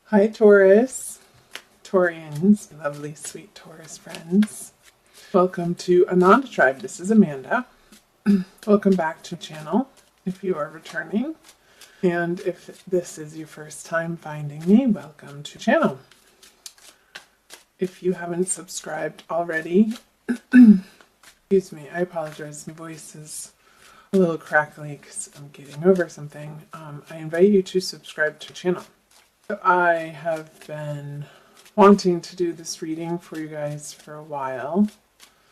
Hi Taurus, Taurians, lovely sweet Taurus friends. Welcome to Ananda Tribe. This is Amanda. Welcome back to the channel if you are returning. And if this is your first time finding me, welcome to the channel. If you haven't subscribed already, excuse me, I apologize. My voice is a little crackly because I'm getting over something. I invite you to subscribe to the channel. I have been wanting to do this reading for you guys for a while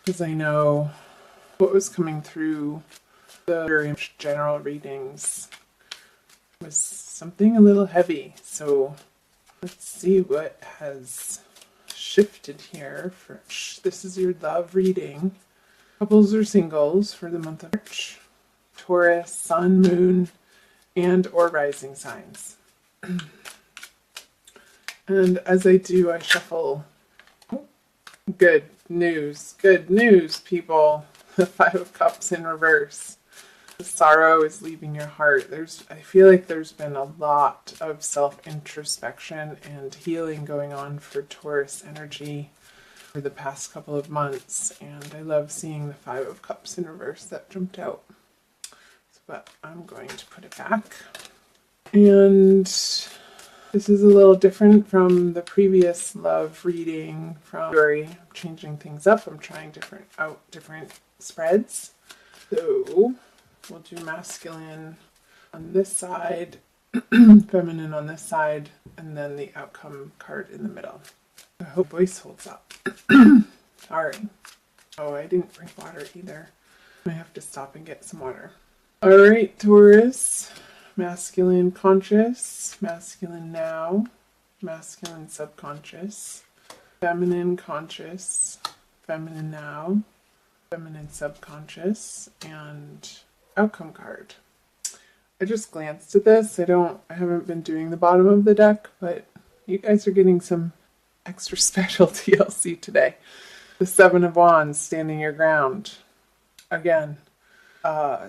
because I know what was coming through the very general readings was something a little heavy. So let's see what has shifted here. This is your love reading. Couples or singles for the month of March. Taurus, Sun, Moon, and or rising signs. And as I do, I shuffle. Good news, people. The Five of Cups in reverse. The sorrow is leaving your heart. I feel like there's been a lot of self-introspection and healing going on for Taurus energy for the past couple of months. And I love seeing the Five of Cups in reverse that jumped out. But I'm going to put it back. And this is a little different from the previous love reading from February. I'm changing things up. I'm trying different spreads. So we'll do masculine on this side, feminine on this side, and then the outcome card in the middle. I hope voice holds up. Sorry. Oh, I didn't drink water either. I have to stop and get some water. Alright, Taurus. Masculine conscious, masculine now, masculine subconscious, feminine conscious, feminine now, feminine subconscious, and outcome card. I just glanced at this. I haven't been doing the bottom of the deck, but you guys are getting some extra special TLC today. The Seven of Wands, standing your ground. Again,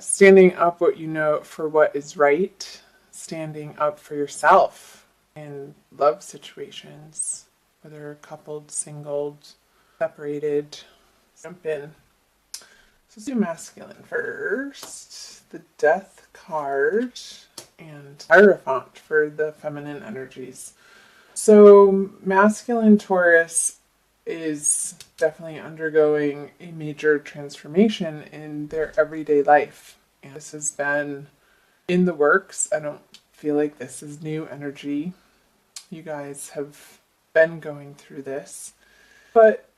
standing up what you know for what is right, standing up for yourself in love situations, whether coupled, singled, separated. Jump in. So let's do masculine first. The Death card and Hierophant for the feminine energies. So masculine Taurus is definitely undergoing a major transformation in their everyday life. And this has been in the works. I don't feel like this is new energy. You guys have been going through this. But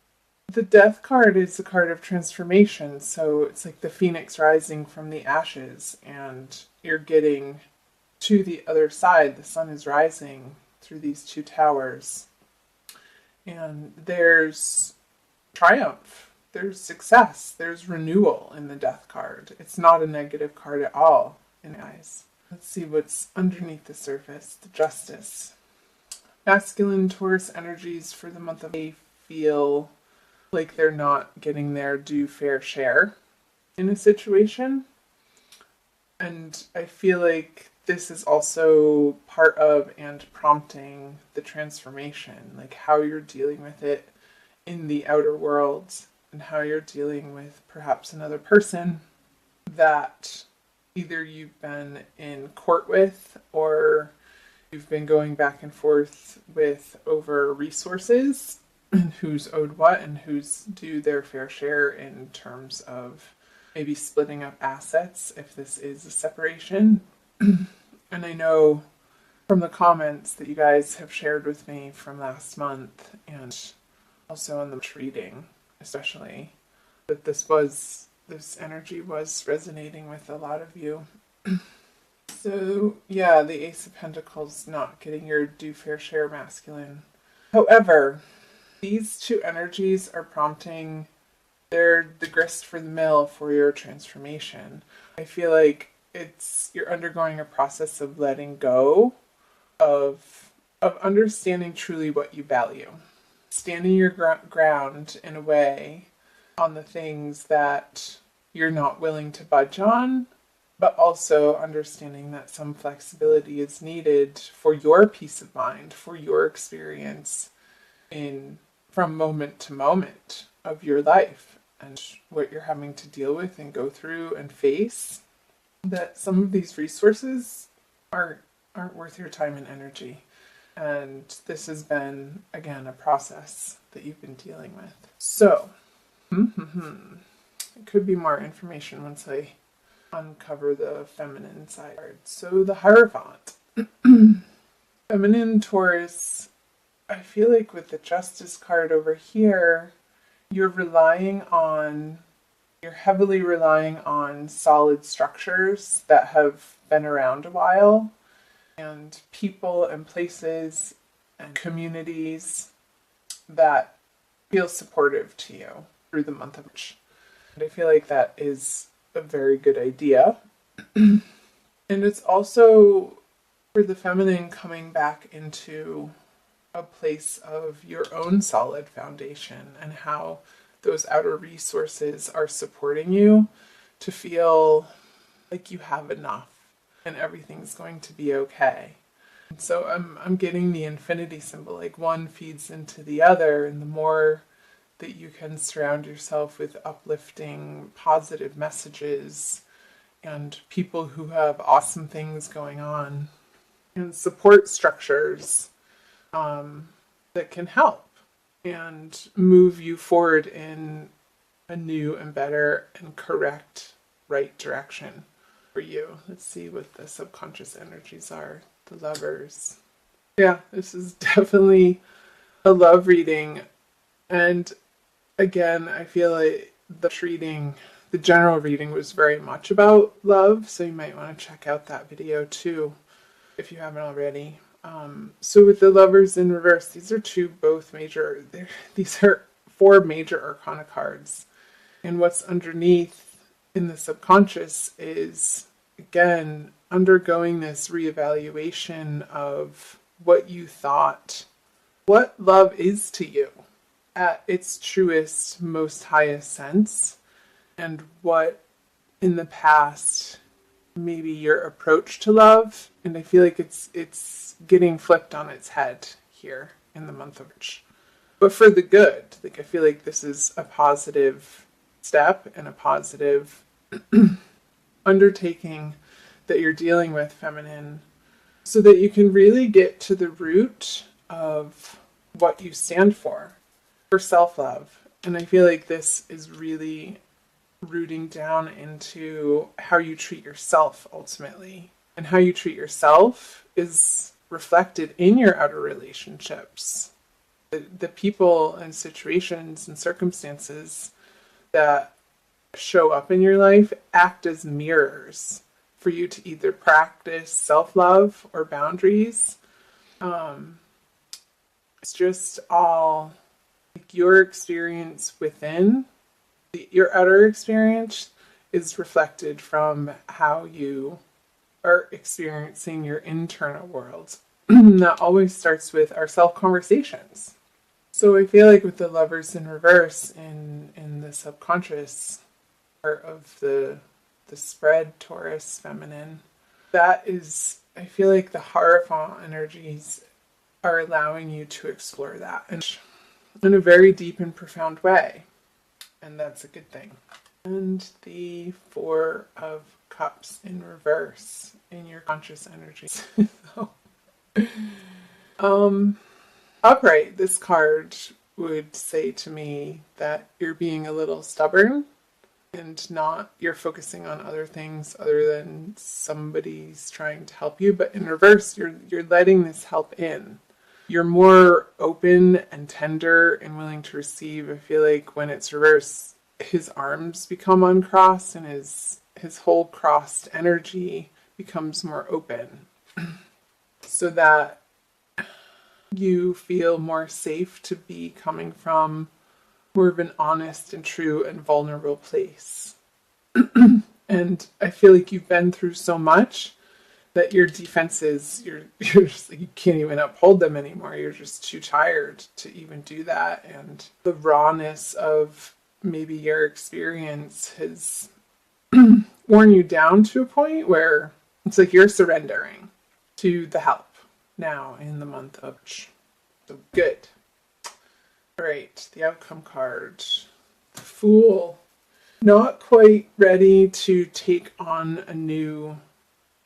the Death card is a card of transformation. So it's like the phoenix rising from the ashes. And you're getting to the other side. The sun is rising through these two towers. And there's triumph, there's success, there's renewal in the Death card. It's not a negative card at all in my eyes. Let's see what's underneath the surface. The Justice. Masculine Taurus energies for the month of May feel like they're not getting their due fair share in a situation. And I feel like this is also part of and prompting the transformation, like how you're dealing with it in the outer world and how you're dealing with perhaps another person that either you've been in court with or you've been going back and forth with over resources and who's owed what and who's due their fair share in terms of maybe splitting up assets if this is a separation. And I know from the comments that you guys have shared with me from last month and also on the reading, especially, that this energy was resonating with a lot of you. So yeah, the Ace of Pentacles not getting your due fair share masculine. However, these two energies are prompting, they're the grist for the mill for your transformation. I feel like you're undergoing a process of letting go of understanding truly what you value. Standing your ground in a way on the things that you're not willing to budge on but also understanding that some flexibility is needed for your peace of mind, for your experience in from moment to moment of your life and what you're having to deal with and go through and face, that some of these resources aren't worth your time and energy. And this has been, again, a process that you've been dealing with. So, it could be more information once I uncover the feminine side. So the Hierophant. Feminine Taurus, I feel like with the Justice card over here, you're heavily relying on solid structures that have been around a while, and people and places and communities that feel supportive to you through the month of March. And I feel like that is a very good idea. And it's also for the feminine coming back into a place of your own solid foundation and how those outer resources are supporting you to feel like you have enough and everything's going to be okay. And so I'm getting the infinity symbol, like one feeds into the other, and the more that you can surround yourself with uplifting, positive messages and people who have awesome things going on and support structures that can help and move you forward in a new and better and correct, right direction for you. Let's see what the subconscious energies are. The Lovers. Yeah, this is definitely a love reading. And again, I feel like the general reading was very much about love, so you might want to check out that video too if you haven't already. So with the Lovers in reverse, these are these are 4 major arcana cards. And what's underneath in the subconscious is, again, undergoing this reevaluation of what you thought, what love is to you at its truest, most highest sense, and what in the past maybe your approach to love. And I feel like it's getting flipped on its head here in the month of March, but for the good. Like, I feel like this is a positive step and a positive undertaking that you're dealing with, feminine, so that you can really get to the root of what you stand for self-love. And I feel like this is really rooting down into how you treat yourself ultimately. And how you treat yourself is reflected in your outer relationships. The people and situations and circumstances that show up in your life act as mirrors for you to either practice self-love or boundaries. It's just all like your experience within, your outer experience is reflected from how you are experiencing your internal world. That always starts with our self-conversations. So I feel like with the Lovers in reverse in the subconscious part of the spread Taurus feminine, that is, I feel like the Hierophant energies are allowing you to explore that in a very deep and profound way. And that's a good thing. And the 4 of Cups in reverse in your conscious energies. Upright, this card would say to me that you're being a little stubborn and you're focusing on other things other than somebody's trying to help you. But in reverse, you're letting this help in. You're more open and tender and willing to receive. I feel like when it's reverse, his arms become uncrossed and his whole crossed energy becomes more open. So that you feel more safe to be coming from more of an honest and true and vulnerable place. And I feel like you've been through so much that your defenses, you're just like, you can't even uphold them anymore. You're just too tired to even do that. And the rawness of maybe your experience has worn you down to a point where it's like you're surrendering to the help now in the month of March. So good. All right, the outcome card. The Fool. Not quite ready to take on a new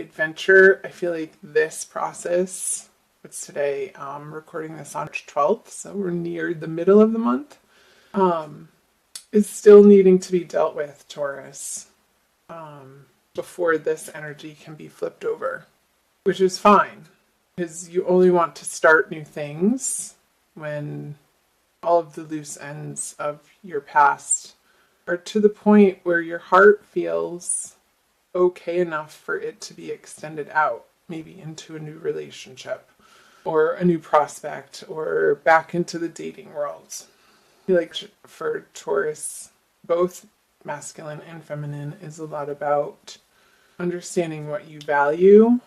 adventure. I feel like this process, it's today, recording this on March 12th, so we're near the middle of the month, is still needing to be dealt with, Taurus, before this energy can be flipped over, which is fine, because you only want to start new things when all of the loose ends of your past are to the point where your heart feels okay enough for it to be extended out, maybe into a new relationship or a new prospect or back into the dating world. I feel like for Taurus, both masculine and feminine is a lot about understanding what you value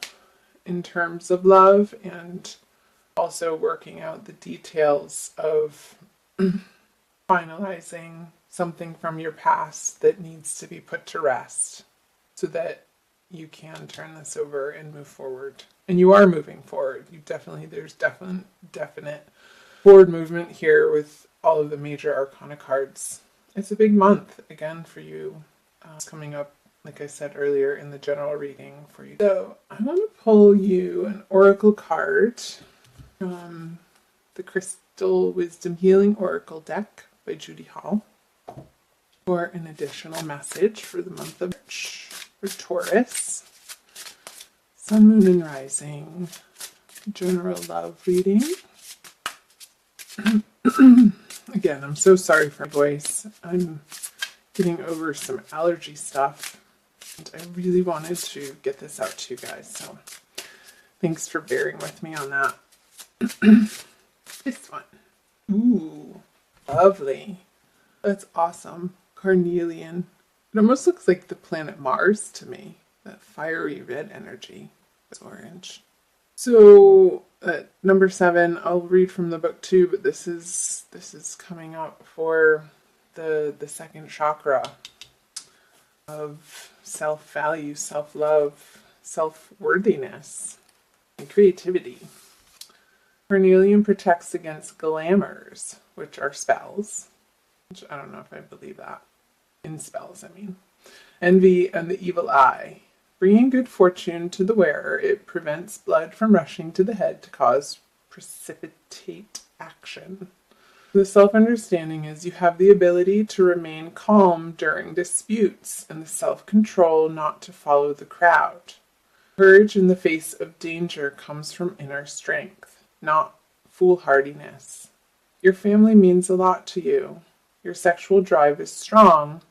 in terms of love and also working out the details of finalizing something from your past that needs to be put to rest so that you can turn this over and move forward. And you are moving forward. There's definite forward movement here with all of the major arcana cards. It's a big month again for you. It's coming up, like I said earlier, in the general reading for you. So I'm going to pull you an oracle card from the Crystal Wisdom Healing Oracle deck by Judy Hall for an additional message for the month of March for Taurus. Sun, Moon, and Rising. General love reading. Again, I'm so sorry for my voice. I'm getting over some allergy stuff. And I really wanted to get this out to you guys. So thanks for bearing with me on that. This one. Ooh, lovely. That's awesome. Carnelian. It almost looks like the planet Mars to me. That fiery red energy. It's orange. So number 7, I'll read from the book too, but this is coming up for the second chakra of self-value, self-love, self-worthiness, and creativity. Carnelian protects against glamours, which are spells. Which I don't know if I believe that. In spells, I mean. Envy and the evil eye. Bringing good fortune to the wearer, it prevents blood from rushing to the head to cause precipitate action. The self-understanding is you have the ability to remain calm during disputes and the self-control not to follow the crowd. Courage in the face of danger comes from inner strength, not foolhardiness. Your family means a lot to you. Your sexual drive is strong.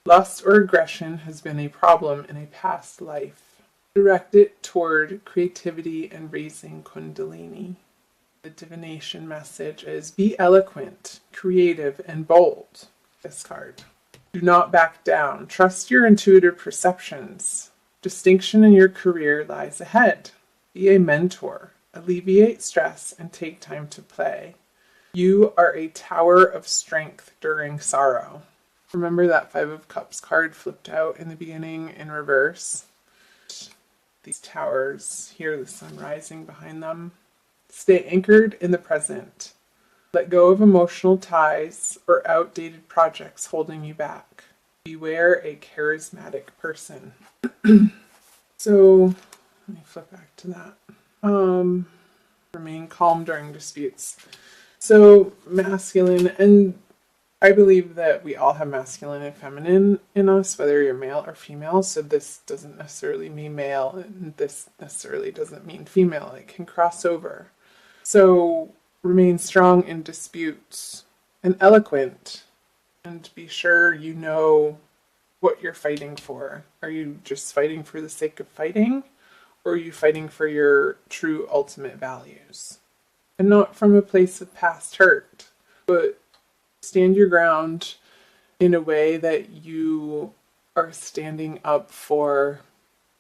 Lust or aggression has been a problem in a past life. Direct it toward creativity and raising Kundalini. The divination message is be eloquent, creative, and bold. This card. Do not back down. Trust your intuitive perceptions. Distinction in your career lies ahead. Be a mentor. Alleviate stress and take time to play. You are a tower of strength during sorrow. Remember that 5 of Cups card flipped out in the beginning in reverse? These towers, here the sun rising behind them. Stay anchored in the present. Let go of emotional ties or outdated projects holding you back. Beware a charismatic person. So, let me flip back to that. Remain calm during disputes. So, masculine, and I believe that we all have masculine and feminine in us, whether you're male or female. So this doesn't necessarily mean male, and this necessarily doesn't mean female. It can cross over. So remain strong in disputes and eloquent, and be sure you know what you're fighting for. Are you just fighting for the sake of fighting, or are you fighting for your true ultimate values? And not from a place of past hurt, but stand your ground in a way that you are standing up for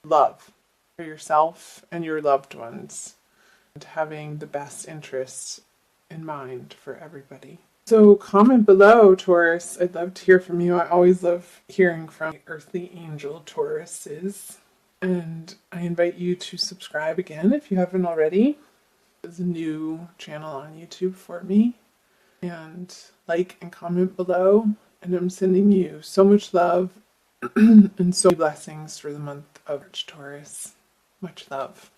love for yourself and your loved ones, and having the best interests in mind for everybody. So comment below, Taurus. I'd love to hear from you. I always love hearing from earthly angel Tauruses. And I invite you to subscribe again if you haven't already. There's a new channel on YouTube for me. And like and comment below. And I'm sending you so much love and so many blessings for the month of Taurus. Much love.